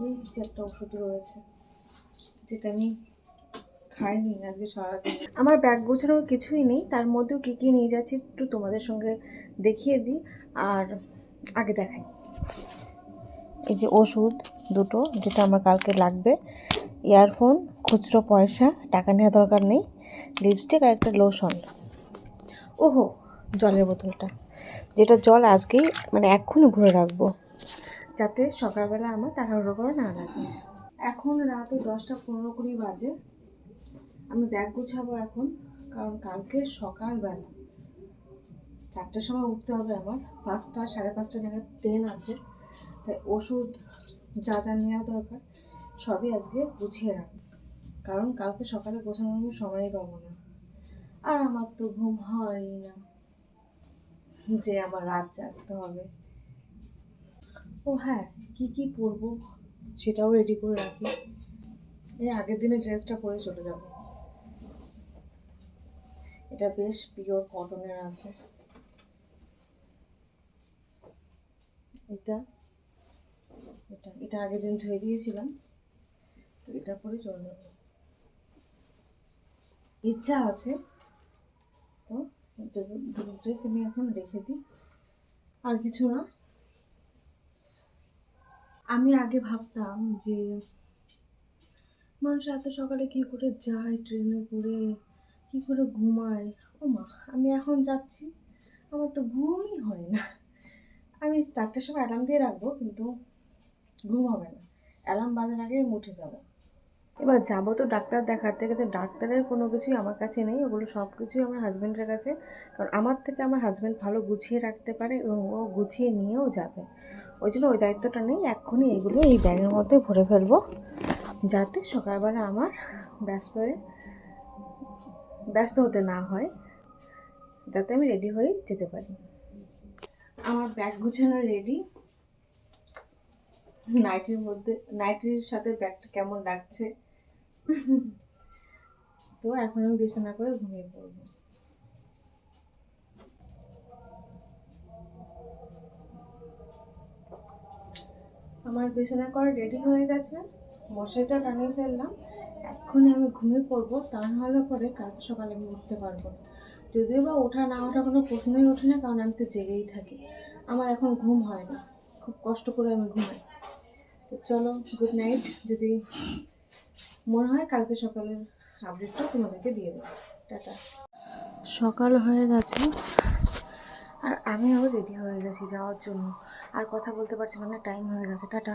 এই যে একটা ওষুধ রয়েছে যেটা আমি খাইনি আজকে সারাদিন। আমার ব্যাগ গোছানোর কিছুই নেই, তার মধ্যেও কী কী নিয়ে যাচ্ছি একটু তোমাদের সঙ্গে দেখিয়ে দিই। আর আগে দেখাই, এই যে ওষুধ দুটো যেটা আমার কালকে লাগবে, ইয়ারফোন, খুচরো পয়সা, টাকা নেওয়া দরকার নেই, লিপস্টিক আর একটা লোশন। ওহো, জলের বোতলটা, যেটা জল আজকেই মানে এক্ষুনি ভরে রাখবো যাতে সকালবেলা আমার তাড়াহুড়ো করে না লাগে। এখন রাতে 10:15 বাজে। আমি ব্যাগ গুছাবো এখন, কারণ কালকে সকালবেলা 4টার সময় উঠতে হবে আমার। 5টা 5:30 নাগাদ ট্রেন আছে, তাই ওষুধ যা যা নেওয়া দরকার সবই আজকে গুছিয়ে রাখবো, কারণ কালকে সকালে গোছানোর আমি সময়ই পাবো না। আর আমার তো ঘুম হয়ই না যে আমার রাত জাগতে হবে। ও হ্যাঁ, কি কি পরবো সেটাও রেডি করে রাখি। এই আগের দিনের ড্রেসটা পরে চলে যাব। এটা বেশ পিওর কটনের আছে। এটা এটা এটা আগের দিন ধুয়ে দিয়েছিলাম, তো এটা পরে চলে যাব। ইচ্ছা আছে তো দুটো ড্রেস আমি এখন রেখে দিই, আর কিছু না। আমি আগে ভাবতাম যে মানুষ এত সকালে কী করে যায় ট্রেনে করে, কী করে ঘুমায়। ও মা, আমি এখন যাচ্ছি, আমার তো ঘুমই হয় না। আমি 4টার সময় অ্যালার্ম দিয়ে রাখবো, কিন্তু ঘুম হবে না। অ্যালার্ম বাজার আগেই আমি উঠে যাবো। এবার যাবো তো ডাক্তার দেখাতে, কিন্তু ডাক্তারের কোনো কিছুই আমার কাছে নেই, ওগুলো সব কিছুই আমার হাজব্যান্ডের কাছে। কারণ আমার থেকে আমার হাজব্যান্ড ভালো গুছিয়ে রাখতে পারে এবং ও গুছিয়ে নিয়েও যাবে। ওই জন্য ওই দায়িত্বটা নেই। এক্ষুনি এইগুলো এই ব্যাগের মধ্যে ভরে ফেলবো, যাতে সকালবেলা আমার ব্যস্ত হতে না হয়, যাতে আমি রেডি হয়ে যেতে পারি। আমার ব্যাগ গুছানো রেডি। নাইটির সাথে ব্যাগটা কেমন লাগছে। তো এখন আমি বিছানা করে ঘুমিয়ে পড়বো। আমার বিছানা করা রেডি হয়ে গেছে, মশারিটা টানিয়ে ফেললাম। এক্ষুনি আমি ঘুমিয়ে পড়বো, তা নাহলে পরে কাল সকালে আমি উঠতে পারবো না। যদিও বা ওঠা না ওঠা কোনো প্রশ্নই ওঠে না, কারণ আমি তো জেগেই থাকি। আমার এখন ঘুম হয় না, খুব কষ্ট করে আমি ঘুমাই। তো চলো, গুড নাইট। যদি মনে হয় কালকে সকালের আপডেটটা তোমাদেরকে দিয়ে দেবো। টাটা। সকাল হয়ে গেছে আর আমিও রেডি হয়ে গেছি যাওয়ার জন্য। আর কথা বলতে পারছি না, অনেক টাইম হয়ে গেছে। টাটা।